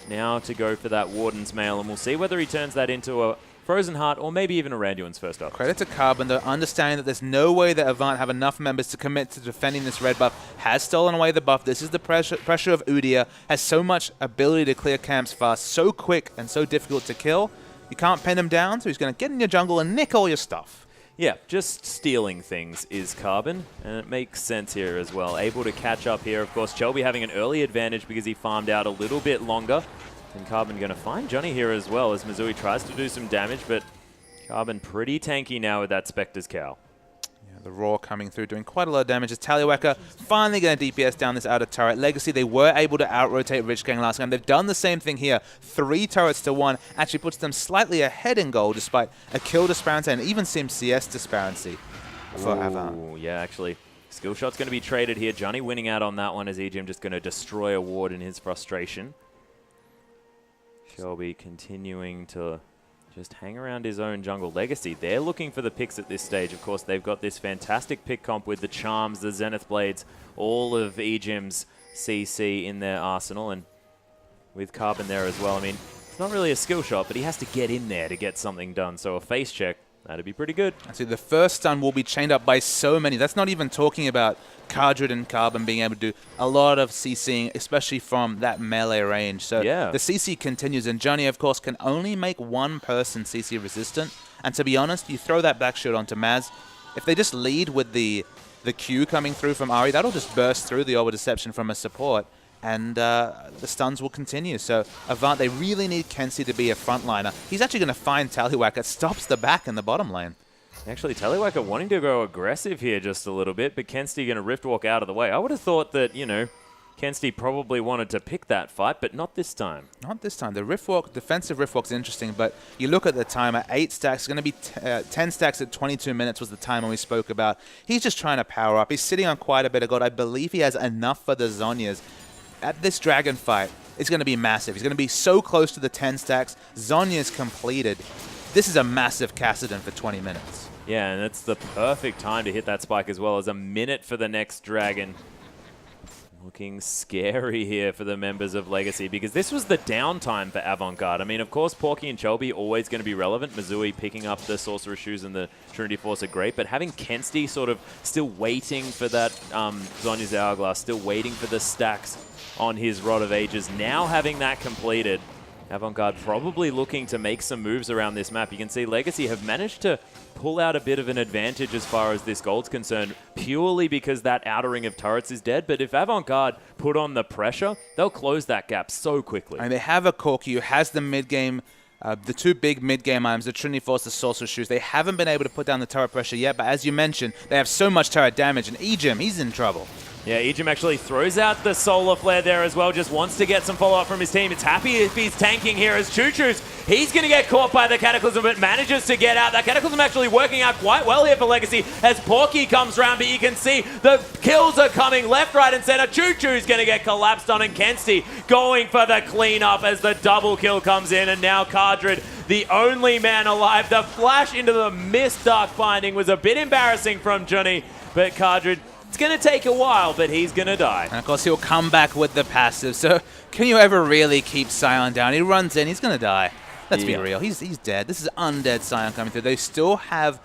Now to go for that Warden's Mail, and we'll see whether he turns that into a Frozen Heart or maybe even a Randuin's first up. Credit to Carbon, though, understanding that there's no way that Avant have enough members to commit to defending this red buff. Has stolen away the buff. This is the pressure of Udyr. Has so much ability to clear camps fast, so quick and so difficult to kill. You can't pin him down, so he's going to get in your jungle and nick all your stuff. Yeah, just stealing things is Carbon, and it makes sense here as well. Able to catch up here. Of course, Chelby having an early advantage because he farmed out a little bit longer. And Carbon going to find Johnny here as well as Missouri tries to do some damage, but Carbon pretty tanky now with that Spectre's Cowl. Yeah, the Roar coming through, doing quite a lot of damage as Tallywhacker finally going to DPS down this outer turret. Legacy, they were able to out-rotate Rich Gang last game. They've done the same thing here. 3 turrets to 1 actually puts them slightly ahead in goal despite a kill disparity and even some CS disparity for Avant. Yeah, actually. Skill shot's going to be traded here. Johnny winning out on that one as EGM just going to destroy a ward in his frustration. Shelby continuing to just hang around his own jungle. Legacy, they're looking for the picks at this stage. Of course, they've got this fantastic pick comp with the Charms, the Zenith Blades, all of EGM's CC in their arsenal, and with Carbon there as well. I mean, it's not really a skill shot, but he has to get in there to get something done. So a face check, that'd be pretty good. See, the first stun will be chained up by so many. That's not even talking about Cardred and Carbon being able to do a lot of CCing, especially from that melee range. So yeah, the CC continues, and Johnny, of course, can only make one person CC resistant. And to be honest, you throw that back shield onto Maz. If they just lead with the Q coming through from Ari, that'll just burst through the Orb Deception from a support, and the stuns will continue. So Avant, they really need Kenzie to be a frontliner. He's actually going to find Tallywhacker, stops the back in the bottom lane. Actually, Tallywhacker wanting to go aggressive here just a little bit, but Kenzie going to Riftwalk out of the way. I would have thought that, you know, Kenzie probably wanted to pick that fight, but not this time. Not this time. The Riftwalk, defensive Riftwalk's interesting, but you look at the timer, 8 stacks, going to be 10 stacks at 22 minutes was the timer we spoke about. He's just trying to power up. He's sitting on quite a bit of gold. I believe he has enough for the Zhonya's. At this dragon fight, it's going to be massive. He's going to be so close to the 10 stacks. Zhonya's completed. This is a massive Kassadin for 20 minutes. Yeah, and it's the perfect time to hit that spike as well as a minute for the next dragon. Looking scary here for the members of Legacy because this was the downtime for Avant Garde. I mean, of course, Porky and Chelby always going to be relevant. Missouri picking up the Sorcerer's Shoes and the Trinity Force are great, but having Kenzie sort of still waiting for that Zhonya's Hourglass, still waiting for the stacks on his Rod of Ages, now having that completed, Avant Garde probably looking to make some moves around this map. You can see Legacy have managed to pull out a bit of an advantage as far as this gold's concerned, purely because that outer ring of turrets is dead. But if Avant Garde put on the pressure, they'll close that gap so quickly. And they have a Corki who has the mid-game, the 2 big mid-game items, the Trinity Force, the Sorcerer's Shoes. They haven't been able to put down the turret pressure yet, but as you mentioned, they have so much turret damage, and EGM, he's in trouble. Yeah, EGM actually throws out the Solar Flare there as well, just wants to get some follow-up from his team. It's happy if he's tanking here as Choo Choo's. He's going to get caught by the Cataclysm, but manages to get out. That Cataclysm actually working out quite well here for Legacy as Porky comes round, but you can see the kills are coming left, right, and center. Choo Choo's going to get collapsed on, and Kenzie going for the cleanup as the double kill comes in, and now Cardred, the only man alive. The flash into the mist Dark Binding was a bit embarrassing from Johnny, but Cardred, it's going to take a while, but he's going to die. And of course, he'll come back with the passive. So can you ever really keep Sion down? He runs in, he's going to die. Let's be real. He's dead. This is undead Sion coming through. They still have,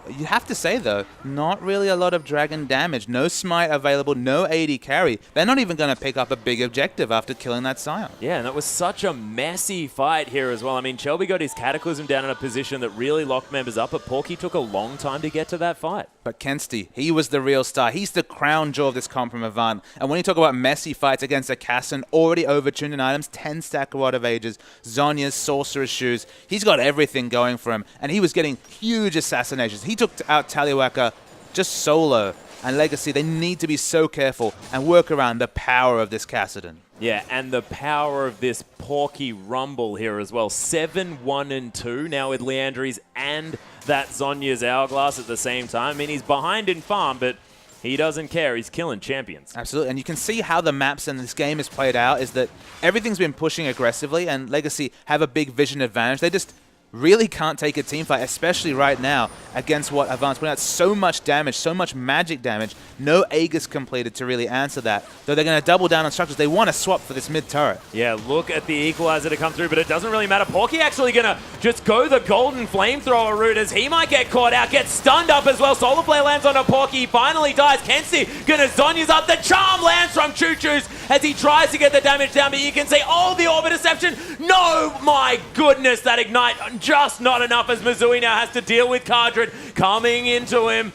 you have to say though, not really a lot of dragon damage. No smite available, no AD carry. They're not even going to pick up a big objective after killing that Sion. Yeah, and that was such a messy fight here as well. I mean, Shelby got his Cataclysm down in a position that really locked members up, but Porky took a long time to get to that fight. But Kenzie, he was the real star. He's the crown jewel of this comp from Avant. And when you talk about messy fights against a Kassadin, already overtuned in items, 10 stack Rod of Ages, Zhonya's Sorcerer's Shoes, he's got everything going for him. And he was getting huge assassinations. He took out Tallywhacker just solo. And Legacy, they need to be so careful and work around the power of this Kassadin. Yeah, and the power of this Porky Rumble here as well. 7, 1, and 2 now with Leandries and that Zhonya's Hourglass at the same time. I mean, he's behind in farm, but he doesn't care. He's killing champions. Absolutely, and you can see how the maps in this game is played out is that everything's been pushing aggressively, and Legacy have a big vision advantage. They just really can't take a team fight, especially right now against what Avant's putting out. So much damage, so much magic damage. No Aegis completed to really answer that. Though they're going to double down on structures. They want to swap for this mid turret. Yeah, look at the equalizer to come through, but it doesn't really matter. Porky actually going to just go the golden flamethrower route as he might get caught out, get stunned up as well. Solar Flare lands on a Porky, he finally dies. Kenzie going to Zhonya's up. The charm lands from Choo Choo's as he tries to get the damage down, but you can see, oh, the Orb of Deception. No, my goodness, that Ignite just not enough as Missouri now has to deal with Cardred coming into him.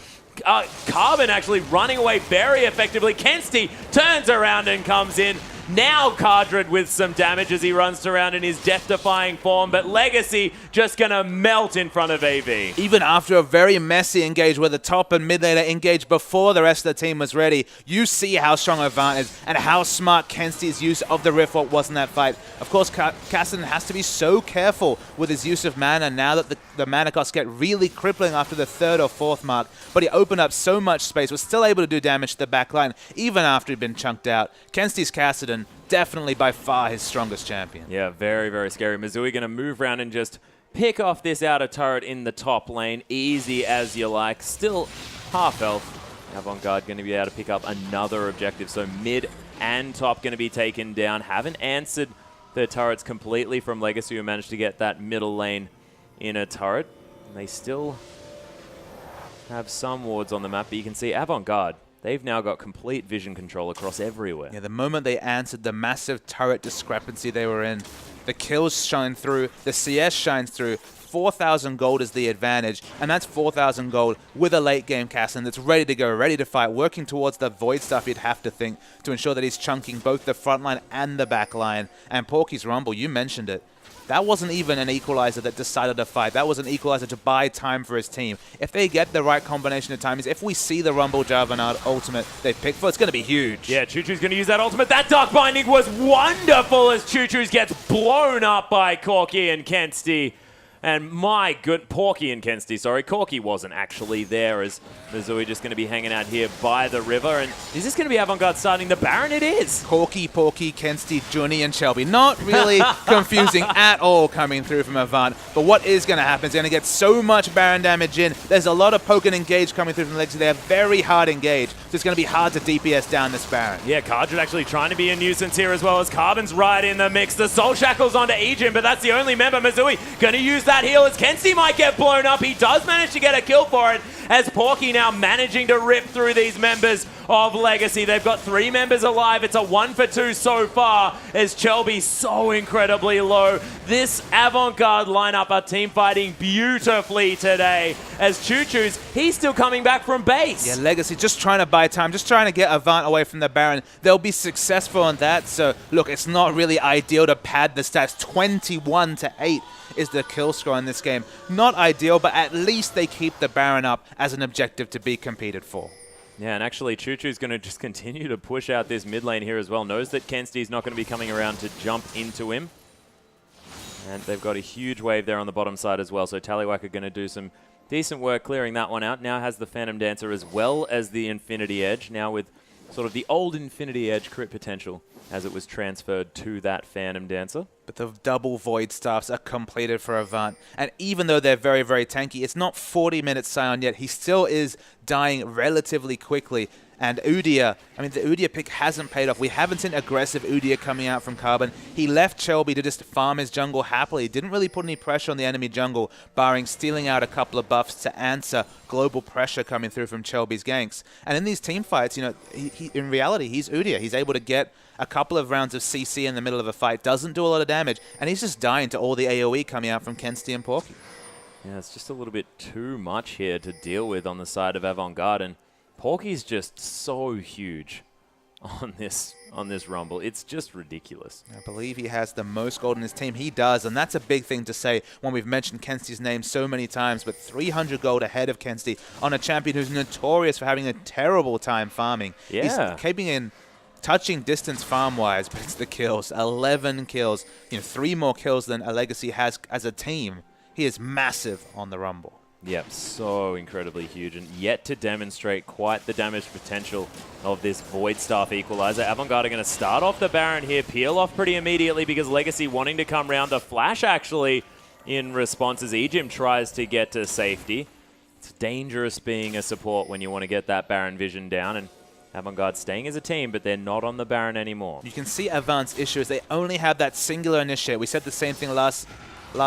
Carbon actually running away very effectively. Kenzie turns around and comes in. Now Cardred with some damage as he runs around in his death-defying form, but Legacy just going to melt in front of AV. Even after a very messy engage where the top and mid laner engaged before the rest of the team was ready, you see how strong Avant is and how smart Kensty's use of the Riftwalk was in that fight. Of course, Kassadin has to be so careful with his use of mana now that the mana costs get really crippling after the 3rd or 4th mark, but he opened up so much space, was still able to do damage to the back line, even after he'd been chunked out. Kensty's Kassadin, definitely by far his strongest champion. Yeah, very, very scary. Missouri going to move around and just pick off this outer turret in the top lane, easy as you like. Still half health. Avant Garde going to be able to pick up another objective, so mid and top going to be taken down. Haven't answered the turrets completely from Legacy, who managed to get that middle lane in a turret. And they still have some wards on the map, but you can see Avant Garde, they've now got complete vision control across everywhere. Yeah, the moment they answered the massive turret discrepancy they were in, the kills shine through, the CS shines through. 4,000 gold is the advantage, and that's 4,000 gold with a late game Kassadin that's ready to go, ready to fight, working towards the void stuff you'd have to think to ensure that he's chunking both the front line and the back line. And Porky's Rumble, you mentioned it. That wasn't even an equalizer that decided to fight. That was an equalizer to buy time for his team. If they get the right combination of timings, if we see the Rumble Juggernaut ultimate they pick for, it's going to be huge. Yeah, Choo Choo's going to use that ultimate. That Dark Binding was wonderful as Choo Choo's gets blown up by Corky and Kensty. And my good, Porky and Kensty, sorry. Corky wasn't actually there as Missouri just going to be hanging out here by the river. And is this going to be Avant Garde starting the Baron? It is. Corky, Porky, Kensty, Junie, and Shelby. Not really confusing at all coming through from Avant. But what is going to happen is going to get so much Baron damage in. There's a lot of poke and engage coming through from Legacy. They have very hard engage. So it's going to be hard to DPS down this Baron. Yeah, Cardred actually trying to be a nuisance here as well as Carbon's right in the mix. The Soul Shackle's onto Ejim, but that's the only member. Missouri going to use that heal as Kensty might get blown up. He does manage to get a kill for it as Porky now managing to rip through these members of Legacy. They've got 3 members alive. It's a 1 for 2 so far as Chelby so incredibly low. This Avant Garde lineup are team fighting beautifully today as Choo Choo's, he's still coming back from base. Yeah, Legacy just trying to buy time, just trying to get Avant away from the Baron. They'll be successful on that. So look, it's not really ideal to pad the stats. 21-8 is the kill score in this game. Not ideal, but at least they keep the Baron up as an objective to be competed for. Yeah, and actually Choo Choo's going to just continue to push out this mid lane here as well. Knows that Kensty's not going to be coming around to jump into him. And they've got a huge wave there on the bottom side as well. So Tallywhack are going to do some decent work clearing that one out. Now has the Phantom Dancer as well as the Infinity Edge. Now with sort of the old Infinity Edge crit potential as it was transferred to that Phantom Dancer. But the double Void Staffs are completed for Avant. And even though they're very, very tanky, it's not 40 minutes Sion yet. He still is dying relatively quickly. And Udyr, I mean, the Udyr pick hasn't paid off. We haven't seen aggressive Udyr coming out from Carbon. He left Shelby to just farm his jungle happily. Didn't really put any pressure on the enemy jungle, barring stealing out a couple of buffs to answer global pressure coming through from Shelby's ganks. And in these team fights, you know, in reality, he's Udyr. He's able to get a couple of rounds of CC in the middle of a fight, doesn't do a lot of damage, and he's just dying to all the AoE coming out from Kensty and Porky. Yeah, it's just a little bit too much here to deal with on the side of Avant Garde, and Porky's just so huge on this Rumble. It's just ridiculous. I believe he has the most gold in his team. He does, and that's a big thing to say when we've mentioned Kensty's name so many times, but 300 gold ahead of Kensty on a champion who's notorious for having a terrible time farming. Yeah. He's keeping in touching distance farm-wise, but it's the kills. 11 kills. You know, 3 more kills than a Legacy has as a team. He is massive on the Rumble. Yep, so incredibly huge, and yet to demonstrate quite the damage potential of this Void Staff Equalizer. Avant Garde are going to start off the Baron here, peel off pretty immediately because Legacy wanting to come round. The flash actually in response as Ejim tries to get to safety. It's dangerous being a support when you want to get that Baron vision down, and Avant Garde staying as a team, but they're not on the Baron anymore. You can see Avant's issue is they only have that singular initiate. We said the same thing last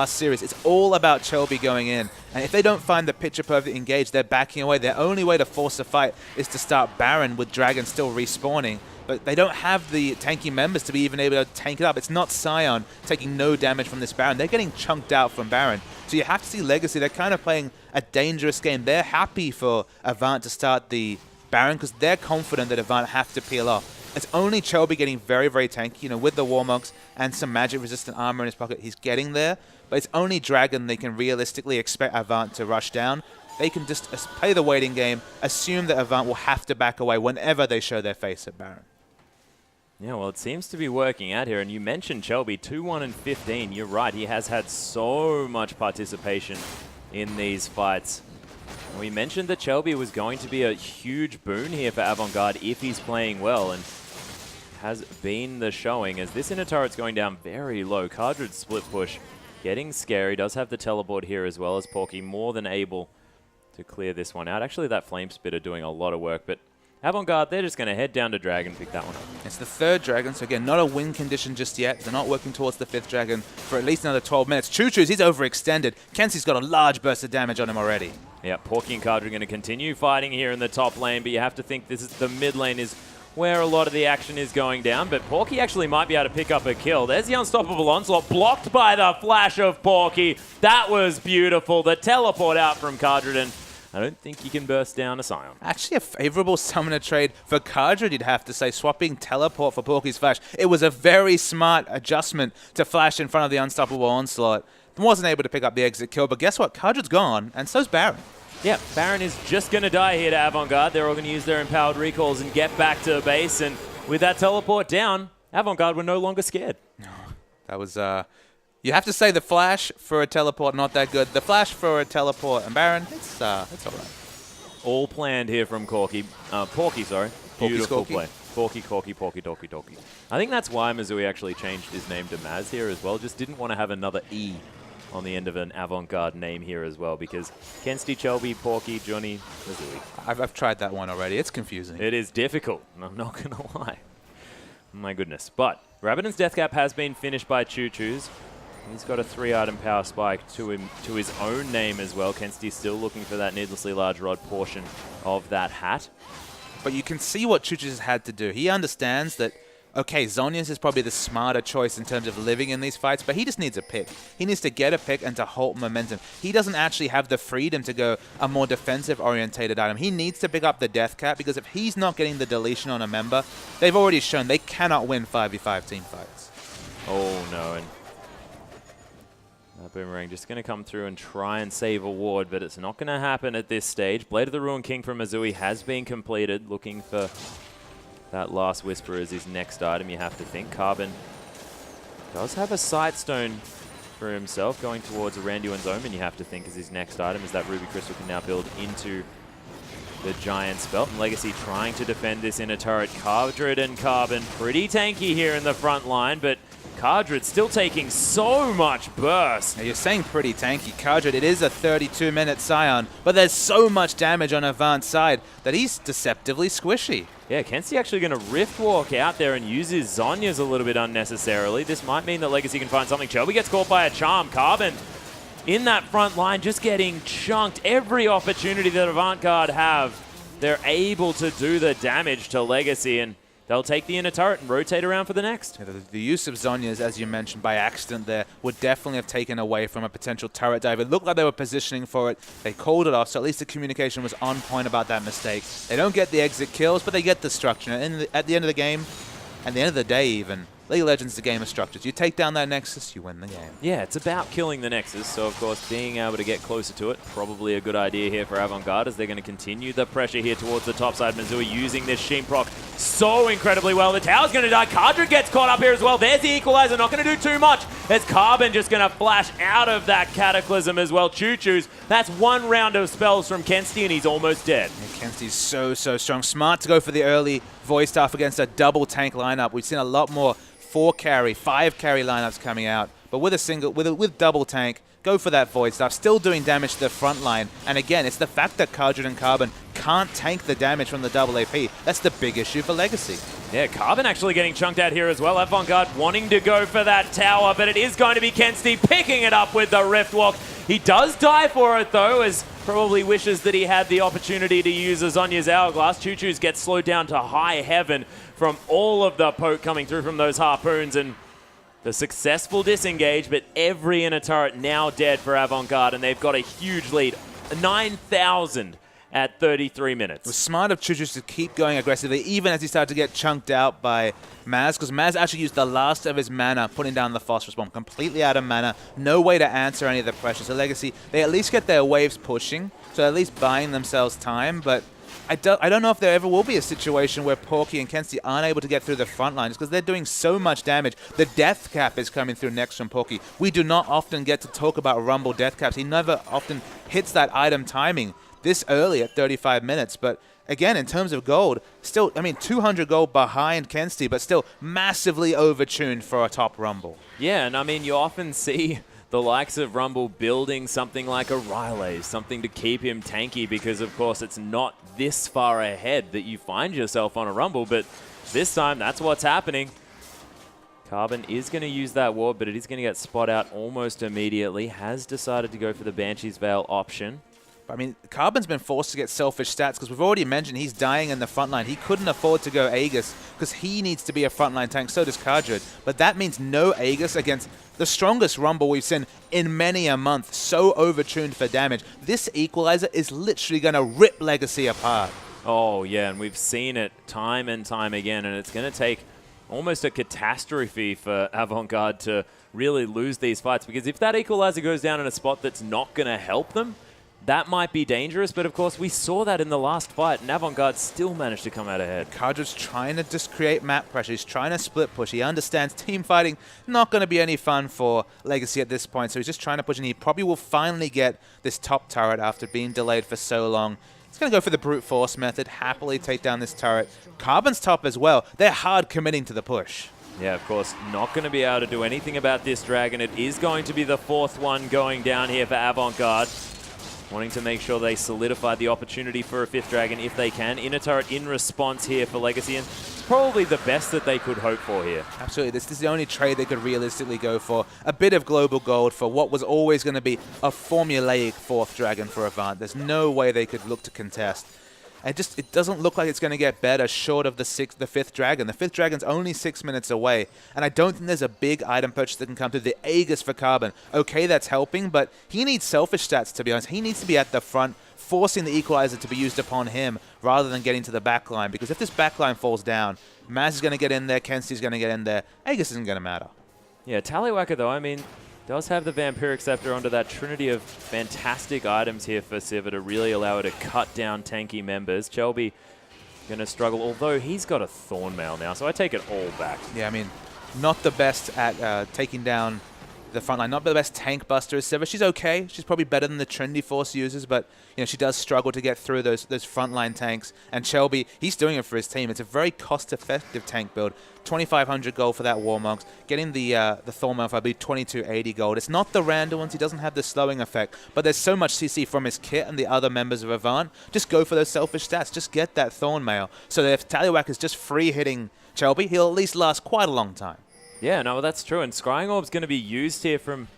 series. It's all about Chelby going in. And if they don't find the picture perfect engage, they're backing away. Their only way to force a fight is to start Baron with Dragon still respawning. But they don't have the tanky members to be even able to tank it up. It's not Sion taking no damage from this Baron. They're getting chunked out from Baron. So you have to see Legacy. They're kind of playing a dangerous game. They're happy for Avant to start the Baron because they're confident that Avant have to peel off. It's only Chelby getting very, very tanky, you know, with the Warmogs and some magic-resistant armor in his pocket. He's getting there, but it's only Dragon they can realistically expect Avant to rush down. They can just play the waiting game, assume that Avant will have to back away whenever they show their face at Baron. Yeah, well, it seems to be working out here. And you mentioned Chelby, 2-1-15. You're right. He has had so much participation in these fights. We mentioned that Chelby was going to be a huge boon here for Avant Garde if he's playing well, and has been the showing as this inner turret's going down very low. Cardred split push getting scary. Does have the teleport here as well as Porky, more than able to clear this one out. Actually, that Flame Spitter doing a lot of work, but Avant Garde, they're just going to head down to Dragon, pick that one up. It's the third Dragon, so again, not a win condition just yet. They're not working towards the fifth Dragon for at least another 12 minutes. Choo-Choo's, he's overextended. Kenzie's got a large burst of damage on him already. Yeah, Porky and Cardred are going to continue fighting here in the top lane, but you have to think this is the mid lane is where a lot of the action is going down. But Porky actually might be able to pick up a kill. There's the Unstoppable Onslaught, blocked by the flash of Porky. That was beautiful. The teleport out from Cardred, and I don't think he can burst down a Scion. Actually, a favorable summoner trade for Cardred, you'd have to say, swapping teleport for Porky's flash. It was a very smart adjustment to flash in front of the Unstoppable Onslaught. Wasn't able to pick up the exit kill, but guess what? Cardred's gone, and so's Baron. Yeah, Baron is just going to die here to Avant Garde. They're all going to use their empowered recalls and get back to base, and with that teleport down, Avant Garde were no longer scared. That was... You have to say the flash for a teleport, not that good. The flash for a teleport and Baron, it's all right. All planned here from Porky, sorry. Beautiful play. Porky, Corky, Porky, Dorky, Dorky. I think that's why Missouri actually changed his name to Maz here as well. Just didn't want to have another E on the end of an Avant Garde name here as well, because Kensti, Chelby, Porky, Johnny, Missouri. I've tried that one already. It's confusing. It is difficult. I'm not going to lie. My goodness. But Rabbidan's Death Cap has been finished by Choo-Choo's. He's got a 3-item power spike to his own name as well. Kensti's still looking for that needlessly large rod portion of that hat. But you can see what Choo-Choo's has had to do. He understands that, okay, Zhonya's is probably the smarter choice in terms of living in these fights, but he just needs a pick. He needs to get a pick and to halt momentum. He doesn't actually have the freedom to go a more defensive-orientated item. He needs to pick up the Death Cap, because if he's not getting the deletion on a member, they've already shown they cannot win 5v5 team fights. Oh, no. And Boomerang just going to come through and try and save a ward, but it's not going to happen at this stage. Blade of the Ruined King from Missouri has been completed. Looking for that Last Whisper as his next item, you have to think. Carbon does have a Sightstone for himself, going towards a Randuin's Omen, you have to think, as his next item, as that Ruby Crystal can now build into the Giant's Belt. And Legacy trying to defend this inner turret. Cardred and Carbon pretty tanky here in the front line, but Cardred still taking so much burst. Now you're saying pretty tanky. Cardred, it is a 32-minute Scion, but there's so much damage on Avant's side that he's deceptively squishy. Yeah, Kenzie actually going to Rift Walk out there and use his Zhonya's a little bit unnecessarily. This might mean that Legacy can find something. Chelby gets caught by a Charm. Carbon in that front line just getting chunked. Every opportunity that Avant Garde have, they're able to do the damage to Legacy, and they'll take the inner turret and rotate around for the next. Yeah, the use of Zhonya's, as you mentioned, by accident there, would definitely have taken away from a potential turret dive. It looked like they were positioning for it. They called it off, so at least the communication was on point about that mistake. They don't get the exit kills, but they get destruction. And at the end of the game, at the end of the day even, League of Legends is a game of structures. You take down that Nexus, you win the game. Yeah, it's about killing the Nexus, so of course being able to get closer to it, probably a good idea here for Avant Garde, as they're going to continue the pressure here towards the top side. Missouri using this Sheen proc so incredibly well. The tower's going to die. Cardred gets caught up here as well. There's the equalizer, not going to do too much. There's Carbon just going to flash out of that Cataclysm as well. Choo-Choo's, that's one round of spells from Kensti, and he's almost dead. Yeah, Kensti's so strong. Smart to go for the early Voice Staff against a double tank lineup. We've seen a lot more 4 carry, 5 carry lineups coming out, but with a single, with double tank, go for that Void Staff, still doing damage to the front line. And again, it's the fact that Cardred and Carbon can't tank the damage from the double AP. That's the big issue for Legacy. Yeah, Carbon actually getting chunked out here as well. Avant Garde wanting to go for that tower, but it is going to be Kensti picking it up with the Rift Walk. He does die for it though, as probably wishes that he had the opportunity to use a Zhonya's Hourglass. Choo-Choo's gets slowed down to high heaven from all of the poke coming through from those harpoons, and the successful disengage, but every inner turret now dead for Avant Garde, and they've got a huge lead. 9,000 at 33 minutes. It was smart of Choo-Choo to keep going aggressively, even as he started to get chunked out by Maz, because Maz actually used the last of his mana, putting down the phosphorus bomb, completely out of mana, no way to answer any of the pressure. So Legacy, they at least get their waves pushing, so at least buying themselves time, but I don't know if there ever will be a situation where Porky and Kenzie aren't able to get through the front lines because they're doing so much damage. The death cap is coming through next from Porky. We do not often get to talk about Rumble death caps. He never often hits that item timing this early at 35 minutes. But again, in terms of gold, still, I mean, 200 gold behind Kenzie, but still massively overtuned for a top Rumble. Yeah, and I mean, you often see the likes of Rumble building something like a Riley, something to keep him tanky because, of course, it's not this far ahead that you find yourself on a Rumble, but this time that's what's happening. Carbon is going to use that ward, but it is going to get spot out almost immediately. Has decided to go for the Banshee's Veil option. I mean, Carbon's been forced to get selfish stats because we've already mentioned he's dying in the front line. He couldn't afford to go Aegis because he needs to be a frontline tank, so does Kardred. But that means no Aegis against the strongest Rumble we've seen in many a month, so overtuned for damage. This Equalizer is literally going to rip Legacy apart. Oh, yeah, and we've seen it time and time again, and it's going to take almost a catastrophe for Avant Garde to really lose these fights, because if that Equalizer goes down in a spot that's not going to help them, that might be dangerous, but of course we saw that in the last fight, and Avant Garde still managed to come out ahead. Kardred's trying to just create map pressure. He's trying to split push. He understands team fighting not going to be any fun for Legacy at this point, so he's just trying to push, and he probably will finally get this top turret after being delayed for so long. He's going to go for the brute force method, happily take down this turret. Carbon's top as well. They're hard committing to the push. Yeah, of course, not going to be able to do anything about this Dragon. It is going to be the fourth one going down here for Avant Garde. Wanting to make sure they solidify the opportunity for a fifth Dragon if they can. Inner turret in response here for Legacy, and it's probably the best that they could hope for here. Absolutely. This is the only trade they could realistically go for. A bit of global gold for what was always going to be a formulaic fourth Dragon for Avant. There's no way they could look to contest. It doesn't look like it's going to get better short of the fifth Dragon. The fifth Dragon's only 6 minutes away, and I don't think there's a big item purchase that can come through. The Aegis for Carbon, okay, that's helping, but he needs selfish stats, to be honest. He needs to be at the front, forcing the Equalizer to be used upon him rather than getting to the back line, because if this back line falls down, Maz is going to get in there, Kenzie's going to get in there, Aegis isn't going to matter. Yeah, Tallywhacker, though, I mean, does have the Vampiric Scepter onto that trinity of fantastic items here for Sivir to really allow her to cut down tanky members. Chelby going to struggle, although he's got a Thornmail now, so I take it all back. Yeah, I mean, not the best at taking down the front line, not the best tank buster as Sivir. She's okay. She's probably better than the Trinity Force users, but you know, she does struggle to get through those frontline tanks. And Shelby, he's doing it for his team. It's a very cost-effective tank build. 2,500 gold for that Warmogs. Getting the Thornmail for, I believe, 2,280 gold. It's not the random ones. He doesn't have the slowing effect, but there's so much CC from his kit and the other members of Avant. Just go for those selfish stats. Just get that Thornmail. So that if Tallywhack is just free hitting Shelby, he'll at least last quite a long time. Yeah, no, that's true. And Scrying Orb's going to be used here from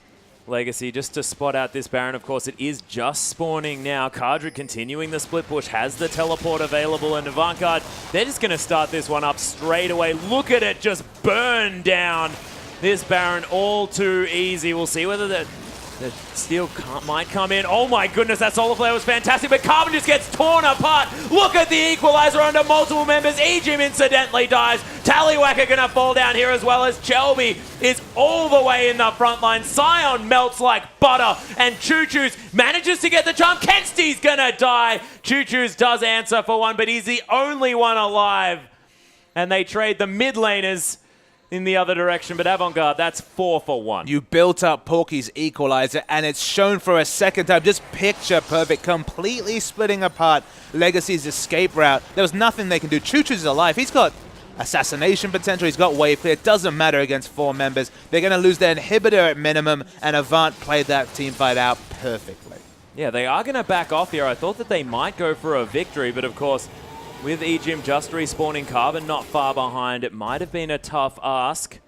Legacy just to spot out this Baron. Of course, it is just spawning now. Kardred continuing the split push, has the teleport available, and Avant Garde, they're just going to start this one up straight away. Look at it just burn down this Baron all too easy. We'll see whether the steal might come in. Oh my goodness, that Solar Flare was fantastic, but Carbon just gets torn apart. Look at the Equalizer under multiple members. Ejim incidentally dies. Tallywhacker gonna fall down here as well, as Chelby is all the way in the front line. Sion melts like butter, and Choo-Choo's manages to get the jump. Kenstie's gonna die. Choo-Choo's does answer for one, but he's the only one alive. And they trade the mid laners in the other direction, but Avant Garde, that's 4 for 1. You built up Porky's Equalizer, and it's shown for a second time. Just picture perfect, completely splitting apart Legacy's escape route. There was nothing they can do. Choo-Choo's alive. He's got assassination potential. He's got wave clear. It doesn't matter against 4 members. They're going to lose their inhibitor at minimum, and Avant played that team fight out perfectly. Yeah, they are going to back off here. I thought that they might go for a victory, but of course, with Ejim just respawning Carbon not far behind, it might have been a tough ask.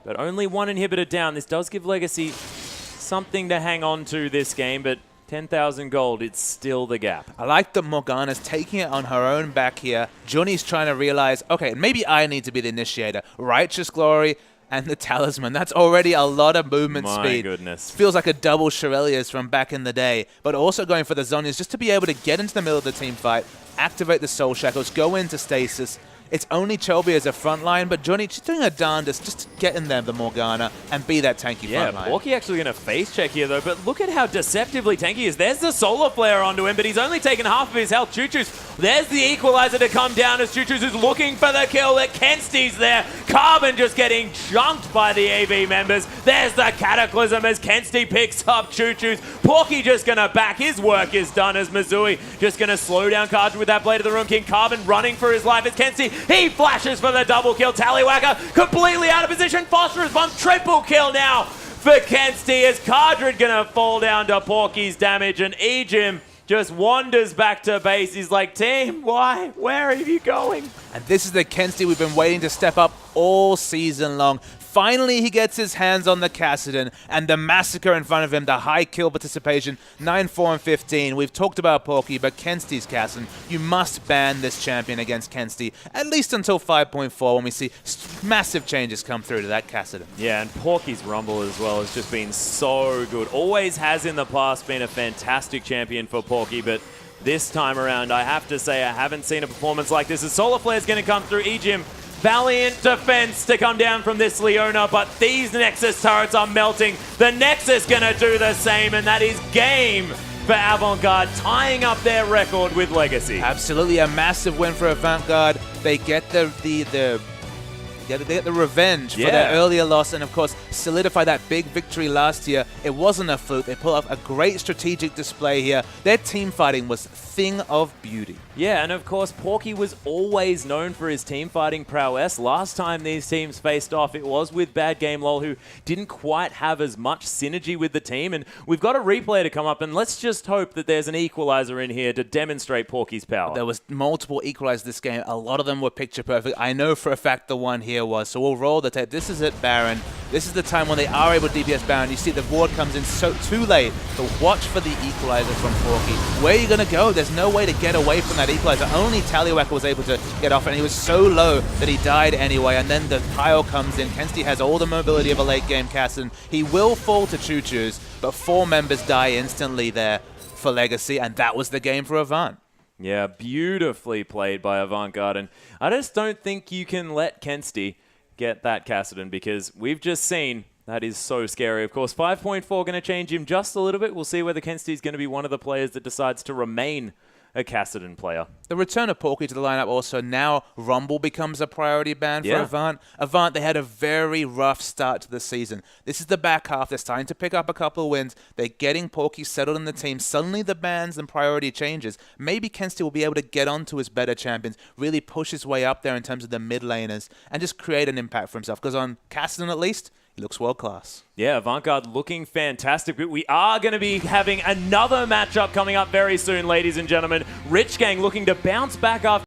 But only one inhibitor down. This does give Legacy something to hang on to this game, but 10,000 gold, it's still the gap. I like that Morgana's taking it on her own back here. Juni's trying to realize, okay, maybe I need to be the initiator. Righteous Glory and the talisman. That's already a lot of movement speed. My goodness. Feels like a double Shirelia's from back in the day. But also going for the Zhonya's just to be able to get into the middle of the team fight, activate the Soul Shackles, go into stasis. It's only Chelby as a front line, but Johnny, she's doing her darndest just to get in there, the Morgana, and be that tanky front line. Yeah, Porky actually going to face check here, though, but look at how deceptively tanky he is. There's the Solar Flare onto him, but he's only taken half of his health. Choo-Choo's, there's the Equalizer to come down as Choo-Choo's is looking for the kill. That Kensty's there. Carbon just getting chunked by the AV members. There's the Cataclysm as Kensty picks up Choo-Choo's. Porky just going to back. His work is done as Mizui just going to slow down Cartridge with that Blade of the Room King. Carbon running for his life as Kensty. He flashes for the double kill. Tallywhacker completely out of position. Phosphorus Bomb, triple kill now for Kensty as Cartridge gonna fall down to Porky's damage, and Ejim just wanders back to base. He's like, team, why? Where are you going? And this is the Kensty we've been waiting to step up all season long. Finally, he gets his hands on the Kassadin, and the massacre in front of him, the high kill participation, 9, 4, and 15. We've talked about Porky, but Kensty's Kassadin, you must ban this champion against Kensty, at least until 5.4 when we see massive changes come through to that Kassadin. Yeah, and Porky's Rumble as well has just been so good. Always has in the past been a fantastic champion for Porky, but this time around, I have to say I haven't seen a performance like this. As Solar Flare's going to come through, Ejim, valiant defense to come down from this Leona, but these Nexus turrets are melting. The Nexus going to do the same, and that is game for Avant Garde, tying up their record with Legacy. Absolutely, a massive win for Avant Garde. They get the revenge for their earlier loss, and of course solidify that big victory last year. It wasn't a fluke. They pulled off a great strategic display here. Their team fighting was a thing of beauty. Yeah, and of course Porky was always known for his team fighting prowess. Last time these teams faced off, it was with Bad Game LOL, who didn't quite have as much synergy with the team, and we've got a replay to come up, and let's just hope that there's an equalizer in here to demonstrate Porky's power. There was multiple equalizers this game. A lot of them were picture perfect. I know for a fact the one here was. So we'll roll the tape. This is it, Baron. This is the time when they are able to DPS Baron. You see the ward comes in so too late. So watch for the equalizer from Porky. Where are you going to go? There's no way to get away from that equalizer. Only Tallywhacker was able to get off, and he was so low that he died anyway. And then the pile comes in. Kensty has all the mobility of a late game Kassadin. He will fall to Choo-Choo's, but 4 members die instantly there for Legacy, and that was the game for Avant. Yeah, beautifully played by Avant Garde, and I just don't think you can let Kensty get that Kassadin, because we've just seen that is so scary. Of course, 5.4 going to change him just a little bit. We'll see whether Kensty is going to be one of the players that decides to remain a Kassadin player. The return of Porky to the lineup also, now Rumble becomes a priority ban for Avant. Avant, they had a very rough start to the season. This is the back half. They're starting to pick up a couple of wins. They're getting Porky settled in the team. Suddenly the bans and priority changes. Maybe Kensty will be able to get onto his better champions, really push his way up there in terms of the mid laners, and just create an impact for himself. Because on Kassadin at least, he looks world class. Yeah, Avant Garde looking fantastic, but we are going to be having another matchup coming up very soon, ladies and gentlemen. Rich Gang looking to bounce back after